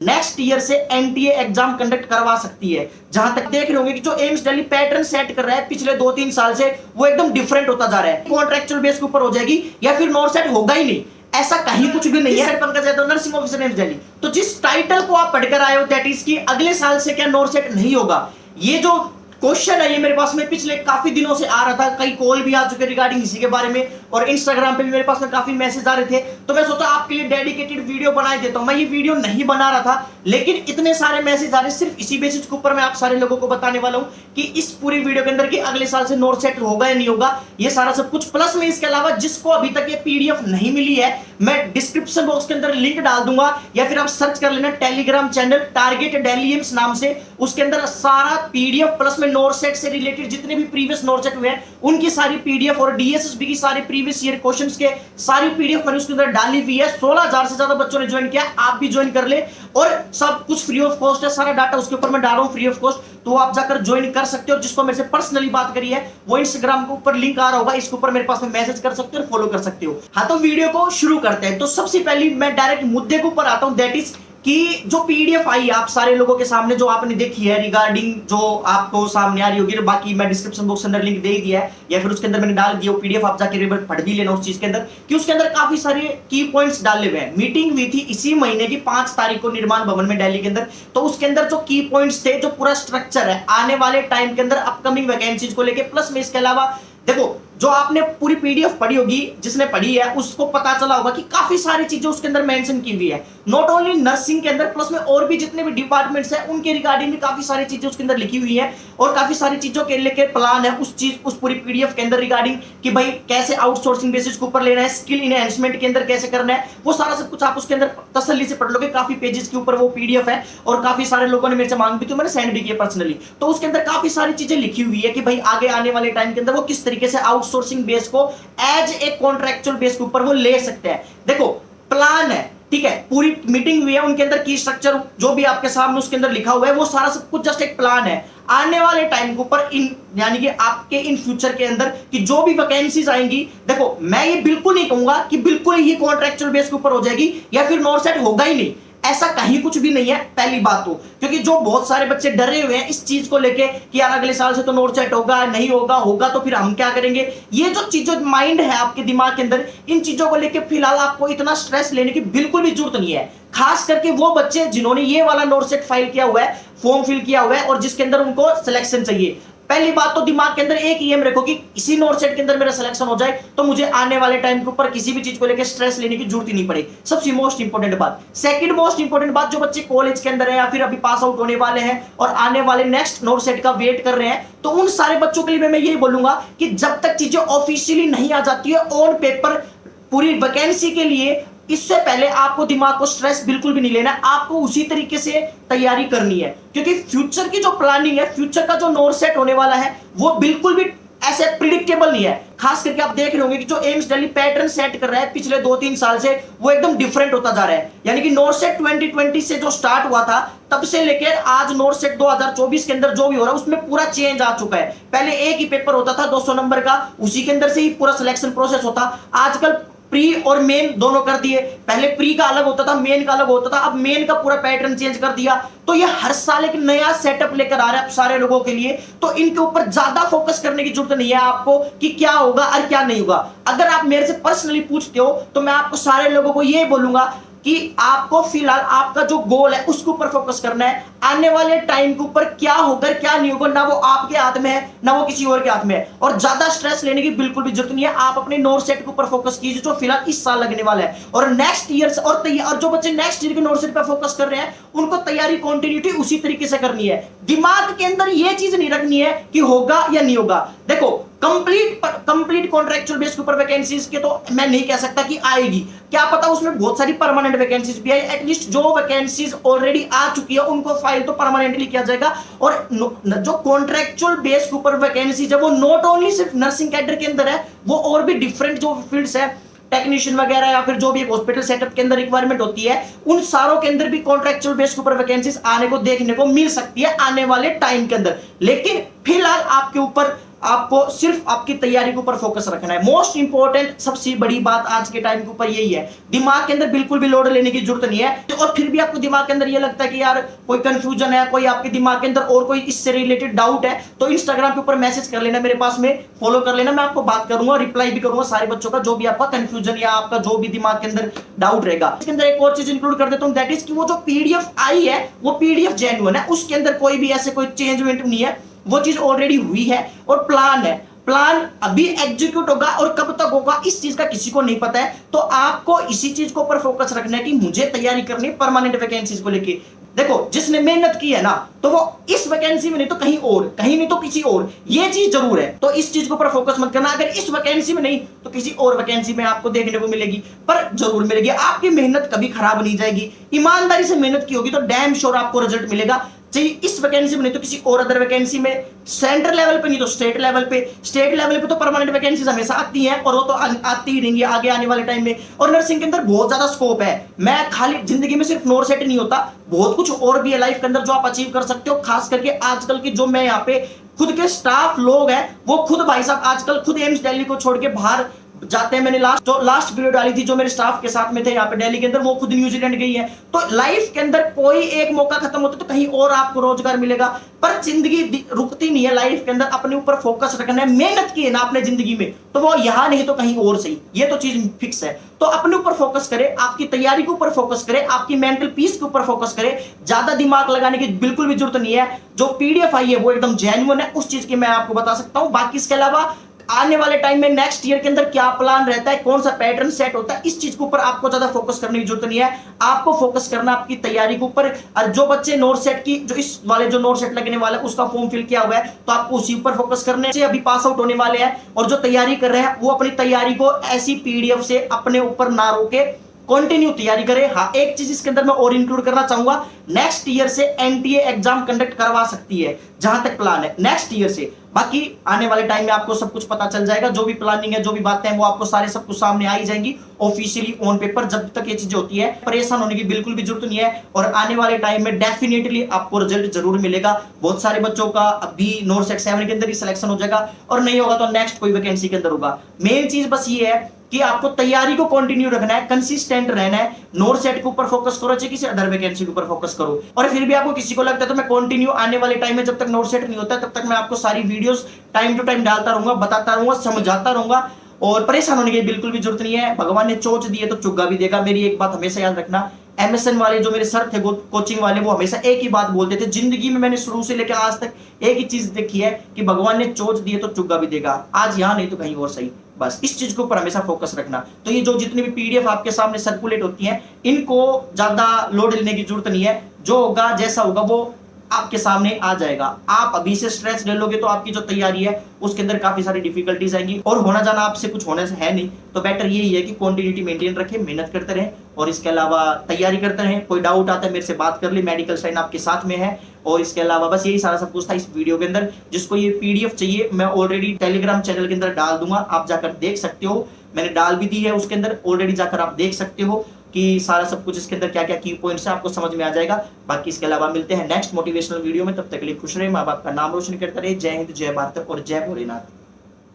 Next year से NTA exam conduct करवा सकती है। जहां तक देख रहे होंगे कि जो एम्स दिल्ली पैटर्न सेट कर रहा है पिछले 2-3 साल से, वो एकदम डिफरेंट होता जा रहा है। कॉन्ट्रेक्चुअल बेस के ऊपर हो जाएगी या फिर नॉन सेट होगा ही नहीं, ऐसा कहीं कुछ भी नहीं है। Pankaj Yadav nursing officer AIIMS Delhi, तो जिस टाइटल को आप पढ़कर आए हो दैट इज कि अगले साल से क्या नॉन सेट नहीं होगा, ये जो क्वेश्चन है ये मेरे पास में पिछले काफी दिनों से आ रहा था। कई कॉल भी आ चुके रिगार्डिंग इसी के बारे में, और इंस्टाग्राम पे भी मेरे पास में काफी मैसेज आ रहे थे। तो मैं सोचा आपके लिए डेडिकेटेड वीडियो बना देता हूं। मैं ये वीडियो नहीं बना रहा था, लेकिन इतने सारे मैसेज आ रहे, सिर्फ इसी बेसिस के ऊपर मैं आप सारे लोगों को बताने वाला हूं कि इस पूरी वीडियो के अंदर कि अगले साल से नॉन सेट होगा या नहीं होगा, ये सारा सब कुछ। प्लस में इसके अलावा जिसको अभी तक ये पीडीएफ नहीं मिली है, मैं डिस्क्रिप्शन बॉक्स के अंदर लिंक डाल दूंगा, या फिर आप सर्च कर लेना Telegram channel target Delhi AIIMS नाम से। उसके अंदर सारा पीडीएफ प्लस में नॉन सेट से रिलेटेड जितने भी प्रीवियस नॉन सेट हुए हैं उनकी सारी पीडीएफ और डीएसएसबी की सारी प्रीवियस ईयर क्वेश्चंस के सारी पीडीएफ मैंने उसके अंदर डाली हुई है। 16,000 से ज्यादा बच्चों ने ज्वाइन किया, आप भी ज्वाइन कर ले, और सब कुछ फ्री ऑफ कॉस्ट है। सारा डाटा उसके ऊपर मैं डाल रहा हूं फ्री ऑफ कॉस्ट, तो आप जाकर ज्वाइन कर सकते हो। जिसको मेरे से पर्सनली बात करी है वो इंस्टाग्राम के ऊपर लिंक आ रहा होगा, इसके ऊपर मेरे पास में मैसेज कर सकते हो और फॉलो कर सकते हो। हाँ, तो वीडियो को शुरू करते हैं। तो सबसे पहले मैं डायरेक्ट मुद्दे के ऊपर आता हूं, दैट इज कि जो पीडीएफ आई आप सारे लोगों के सामने जो आपने देखी है रिगार्डिंग जो आपको सामने आ रही होगी, बाकी मैं डिस्क्रिप्शन बॉक्स के अंदर लिंक दे ही दिया है, या फिर उसके अंदर मैंने डाल दिया पीडीएफ, आप जाके पढ़ भी लेना उस चीज के अंदर, कि उसके अंदर काफी सारे की पॉइंट्स डाले हुए हैं। मीटिंग हुई थी इसी महीने की 5 तारीख को निर्माण भवन में दिल्ली के अंदर, तो उसके अंदर जो की पॉइंट्स थे, जो पूरा स्ट्रक्चर है आने वाले टाइम के अंदर अपकमिंग वैकेंसीज को लेके, प्लस में इसके अलावा देखो जो आपने पूरी पीडीएफ पढ़ी होगी, जिसने पढ़ी है उसको पता चला होगा कि काफी सारी चीजें उसके अंदर मेंशन की हुई है। नॉट ओनली नर्सिंग के अंदर, प्लस में और भी जितने भी डिपार्टमेंट्स हैं उनके रिगार्डिंग भी काफी सारी चीजें उसके अंदर लिखी हुई है, और काफी सारी चीजों के लेके प्लान है उस पूरी पीडीएफ के अंदर रिगार्डिंग कि भाई कैसे आउटसोर्सिंग बेसिस के ऊपर लेना है, स्किल इनहेंसमेंट के अंदर कैसे करना है, वो सारा सब कुछ आप उसके अंदर तसल्ली से पढ़ लोगे। काफी पेजेस के ऊपर वो पीडीएफ है, और काफी सारे लोगों ने मेरे से मांग भी, तो मैंने सेंड भी किया पर्सनली। तो उसके अंदर काफी सारी चीजें लिखी हुई है कि भाई आगे आने वाले टाइम के अंदर वो किस तरीके से आउटसोर्सिंग बेस को एज ए कॉन्ट्रैक्चुअल बेस के ऊपर वो ले सकते हैं। देखो प्लान है, ठीक है, पूरी मीटिंग हुई है, उनके अंदर की स्ट्रक्चर जो भी आपके सामने उसके अंदर लिखा हुआ है वो सारा सब कुछ जस्ट एक प्लान है आने वाले टाइम के ऊपर, इन यानी कि आपके इन फ्यूचर के अंदर कि जो भी वैकेंसीज आएंगी। देखो मैं ये बिल्कुल नहीं कहूंगा कि बिल्कुल ही कॉन्ट्रैक्चुअल बेस के ऊपर हो जाएगी या फिर नॉन सेट होगा ही नहीं, ऐसा कहीं कुछ भी नहीं है। पहली बात तो क्योंकि जो बहुत सारे बच्चे डरे हुए हैं इस चीज को लेके कि यार अगले साल से तो नॉन सेट होगा, नहीं होगा, होगा तो फिर हम क्या करेंगे, ये जो चीजों माइंड है आपके दिमाग के अंदर, इन चीजों को लेके फिलहाल आपको इतना स्ट्रेस लेने की बिल्कुल भी जरूरत नहीं है। खास करके वो बच्चे जिन्होंने ये वाला नॉन सेट फाइल किया हुआ है, फॉर्म फिल किया हुआ है, और जिसके अंदर उनको सिलेक्शन चाहिए। पहली बात तो दिमाग के अंदर एक ही एम रखो कि इसी नॉन सेट के अंदर मेरा सिलेक्शन हो जाए तो मुझे आने वाले टाइम के ऊपर किसी भी चीज को लेकर स्ट्रेस लेने की जरूरत ही नहीं पड़े। सबसे मोस्ट इंपोर्टेंट बात। सेकंड मोस्ट इंपोर्टेंट बात, जो बच्चे कॉलेज के अंदर है या फिर अभी पास आउट होने वाले हैं और आने वाले नेक्स्ट नॉन सेट का वेट कर रहे हैं, तो उन सारे बच्चों के लिए मैं यही बोलूंगा कि जब तक चीजें ऑफिशियली नहीं आ जाती है ऑन पेपर पूरी वैकेंसी के लिए, इससे पहले आपको दिमाग को स्ट्रेस बिल्कुल भी नहीं लेना है। आपको उसी तरीके से तैयारी करनी है, क्योंकि फ्यूचर की जो प्लानिंग है, फ्यूचर का जो नॉन सेट होने वाला है वो बिल्कुल भी ऐसे प्रिडिक्टेबल नहीं है। खास करके आप देख रहे होंगे कि जो एम्स दिल्ली पैटर्न सेट कर रहा है पिछले 2-3 साल से, वो एकदम डिफरेंट होता जा रहा है। यानी कि नॉन सेट 2020 से जो स्टार्ट हुआ था तब से लेकर आज नॉन सेट 2024 के अंदर जो भी हो रहा है उसमें पूरा चेंज आ चुका है। पहले एक ही पेपर होता था 200 नंबर का, उसी के अंदर से ही पूरा सिलेक्शन प्रोसेस होता। आजकल प्री और मेन दोनों कर दिए, पहले प्री का अलग होता था, मेन का अलग होता था, अब मेन का पूरा पैटर्न चेंज कर दिया। तो ये हर साल एक नया सेटअप लेकर आ रहा है सारे लोगों के लिए, तो इनके ऊपर ज्यादा फोकस करने की जरूरत नहीं है आपको कि क्या होगा और क्या नहीं होगा। अगर आप मेरे से पर्सनली पूछते हो तो मैं आपको सारे लोगों को ये बोलूंगा कि आपको फिलहाल आपका जो गोल है उसके ऊपर फोकस करना है। आने वाले टाइम के ऊपर क्या होगा क्या नहीं होगा, ना वो आपके हाथ में है ना वो किसी और के हाथ में है, और ज्यादा स्ट्रेस लेने की बिल्कुल भी जरूरत नहीं है। आप अपने नॉन सेट के ऊपर फोकस कीजिए जो फिलहाल इस साल लगने वाला है, और नेक्स्ट ईयर और जो बच्चे नेक्स्ट ईयर के नॉन सेट पर फोकस कर रहे हैं उनको तैयारी कंटिन्यूटी उसी तरीके से करनी है। दिमाग के अंदर ये चीज नहीं रखनी है कि होगा या नहीं होगा। देखो कंप्लीट कॉन्ट्रैक्चुअल बेस के ऊपर वैकेंसीज के तो मैं नहीं कह सकता कि आएगी, क्या पता उसमें बहुत सारी परमानेंट वैकेंसीज भी आए। एटलीस्ट जो वैकेंसीज ऑलरेडी आ चुकी है उनको फाइल तो परमानेंटली किया जाएगा, और जो कॉन्ट्रैक्चुअल बेस के ऊपर वैकेंसीज है वो नॉट ओनली सिर्फ नर्सिंग कैडर के अंदर है, वो और भी डिफरेंट जो फील्ड्स है, टेक्नीशियन वगैरह या फिर जो भी हॉस्पिटल सेटअप के अंदर रिक्वायरमेंट होती है, उन सारों के अंदर भी कॉन्ट्रैक्चुअल बेस के ऊपर वैकेंसीज आने को देखने को मिल सकती है आने वाले टाइम के अंदर। लेकिन फिलहाल आपके ऊपर आपको सिर्फ आपकी तैयारी के ऊपर फोकस रखना है। मोस्ट इंपॉर्टेंट सबसे बड़ी बात आज के टाइम के ऊपर यही है, दिमाग के अंदर बिल्कुल भी लोड लेने की जरूरत नहीं है। और फिर भी आपको दिमाग के अंदर ये लगता है कि यार कोई कंफ्यूजन है, कोई आपके दिमाग के अंदर और कोई इससे रिलेटेड डाउट है, तो इंस्टाग्राम के ऊपर मैसेज कर लेना, मेरे पास में फॉलो कर लेना, मैं आपको बात करूंगा, रिप्लाई भी करूंगा सारे बच्चों का, जो भी आपका कंफ्यूजन या आपका जो भी दिमाग के अंदर डाउट रहेगा। इसके अंदर एक और चीज इंक्लूड कर देता हूं, दैट इज कि वो जो पीडीएफ आई है वो पीडीएफ जेन्युइन है, उसके अंदर कोई भी ऐसे कोई चेंजमेंट नहीं है, वो चीज ऑलरेडी हुई है और प्लान है। प्लान अभी एग्जीक्यूट होगा और कब तक होगा इस चीज का किसी को नहीं पता है। तो आपको इसी चीज को ऊपर फोकस रखना है कि मुझे तैयारी करनी है परमानेंट वैकेंसीज को लेके। देखो जिसने मेहनत की है ना, तो वो इस वैकेंसी में नहीं तो कहीं और, कहीं नहीं तो किसी और, ये चीज जरूर है। तो इस चीज के ऊपर फोकस मत करना। अगर इस वैकेंसी में नहीं तो किसी और वैकेंसी में आपको देखने को मिलेगी, पर जरूर मिलेगी। आपकी मेहनत कभी खराब नहीं जाएगी, ईमानदारी से मेहनत की होगी तो डैम श्योर आपको रिजल्ट मिलेगा। चाहिए इस वैकेंसी में नहीं तो किसी और अदर वैकेंसी में, सेंट्रल लेवल पे नहीं तो स्टेट लेवल पे। स्टेट लेवल पे तो परमानेंट वैकेंसीज हमेशा आती हैं और वो तो आती ही रहेंगी आगे आने वाले टाइम में। और नर्सिंग के अंदर बहुत ज्यादा स्कोप है। मैं खाली जिंदगी में सिर्फ नॉर सेट नहीं होता, बहुत कुछ और भी है लाइफ के अंदर जो आप अचीव कर सकते हो। खास करके आजकल के जो मैं यहाँ पे खुद के स्टाफ लोग हैं, वो खुद भाई साहब आजकल खुद एम्स दिल्ली को छोड़ के बाहर जाते हैं। मैंने लास्ट वीडियो डाली थी जो मेरे स्टाफ के साथ में थे यहाँ पे दिल्ली के अंदर, वो खुद न्यूजीलैंड गई है। तो लाइफ के अंदर कोई एक मौका खत्म होता है तो कहीं और आपको रोजगार मिलेगा, पर जिंदगी रुकती नहीं है। लाइफ के अंदर अपने ऊपर फोकस रखना है, मेहनत की है ना अपने जिंदगी में, तो वो यहाँ नहीं तो कहीं और सही, ये तो चीज फिक्स है। तो अपने ऊपर फोकस करें, आपकी तैयारी के ऊपर फोकस करें, आपकी मेंटल पीस के ऊपर फोकस करें। ज्यादा दिमाग लगाने की बिल्कुल भी जरूरत नहीं है। जो पीडीएफ आई है वो एकदम जेन्युइन है, उस चीज की मैं आपको बता सकता हूं। बाकी इसके अलावा आने वाले टाइम में नेक्स्ट ईयर के अंदर क्या प्लान रहता है, कौन सा पैटर्न सेट होता है, इस चीज के ऊपर आपको ज्यादा फोकस करने की जरूरत नहीं है। आपको फोकस करना आपकी तैयारी के ऊपर। और जो बच्चे नोट सेट की जो इस वाले जो नोट सेट लगने वाला है उसका फॉर्म फिल किया हुआ है, तो आपको उसी ऊपर फोकस करने से अभी पास आउट होने वाले हैं। और जो तैयारी कर रहे हैं वो अपनी तैयारी को ऐसी पीडीएफ से अपने ऊपर ना रोके, कंटिन्यू तैयारी करें। हाँ, एक चीज इसके अंदर मैं और इंक्लूड करना चाहूंगा, नेक्स्ट ईयर से एनटीए एग्जाम कंडक्ट करवा सकती है, जहां तक प्लान है नेक्स्ट ईयर से। बाकी आने वाले टाइम में आपको सब कुछ पता चल जाएगा, जो भी प्लानिंग है, जो भी बातें हैं, वो आपको सारे सब कुछ सामने आ ही जाएंगी ऑफिशियली ऑन पेपर। जब तक ये चीजें होती है परेशान होने की बिल्कुल भी जरूरत नहीं है। और आने वाले टाइम में डेफिनेटली आपको रिजल्ट जरूर मिलेगा। बहुत सारे बच्चों का अभी नोट सेट 7 के अंदर ही सिलेक्शन हो जाएगा, और नहीं होगा तो नेक्स्ट कोई वैकेंसी के अंदर होगा। मेन चीज बस ये है कि आपको तैयारी को कंटिन्यू रखना है, कंसिस्टेंट रहना है। नोट सेट के ऊपर फोकस करो, चाहे किसी अदर वैकेंसी के ऊपर फोकस करो। और फिर भी आपको किसी को लगता है तो मैं कंटिन्यू आने वाले टाइम में, जब तक नोट सेट नहीं होता तब तक मैं आपको सारी वीडियोस टाइम टू टाइम डालता रहूंगा, बताता रहूंगा, समझाता रहूंगा। और परेशान होने की बिल्कुल भी जरूरत नहीं है। भगवान ने चोंच दी है तो चुग्गा भी देगा। मेरी एक बात हमेशा याद रखना, एमएसएन वाले जो मेरे सर थे कोचिंग वाले, वो हमेशा एक ही बात बोलते थे। जिंदगी में मैंने शुरू से लेकर आज तक एक ही चीज देखी है कि भगवान ने चोंच दी है तो चुग्गा भी देगा। आज यहाँ नहीं तो कहीं और सही। बस इस चीज के ऊपर हमेशा फोकस रखना। तो ये जो जितनी भी पीडीएफ आपके सामने सर्कुलेट होती हैं, इनको ज्यादा लोड लेने की जरूरत नहीं है। जो होगा जैसा होगा वो आपके सामने आ जाएगा। आप अभी से स्ट्रेस ले लोगे तो आपकी जो तैयारी है उसके अंदर काफी सारी डिफिकल्टीज आएंगी, और होना जाना आपसे कुछ होने से है नहीं। तो बेटर यही है कि कंटिन्यूटी मेंटेन रखें, मेहनत करते रहें, और इसके अलावा तैयारी करते रहें। कोई डाउट आता है मेरे से बात कर ले, मेडिकल साइन आपके साथ में है। और इसके अलावा बस यही सारा सब कुछ था इस वीडियो के अंदर। जिसको ये पीडीएफ चाहिए मैं ऑलरेडी टेलीग्राम चैनल के अंदर डाल दूंगा, आप जाकर देख सकते हो। मैंने डाल भी दी है उसके अंदर, ऑलरेडी जाकर आप देख सकते हो कि सारा सब कुछ इसके अंदर क्या क्या की पॉइंट्स है, आपको समझ में आ जाएगा। बाकी इसके अलावा मिलते हैं नेक्स्ट मोटिवेशनल वीडियो में। तब तक के लिए खुश रहे, माँ बाप का नाम रोशन करते रहे। जय हिंद, जय भारत और जय भोलेनाथ।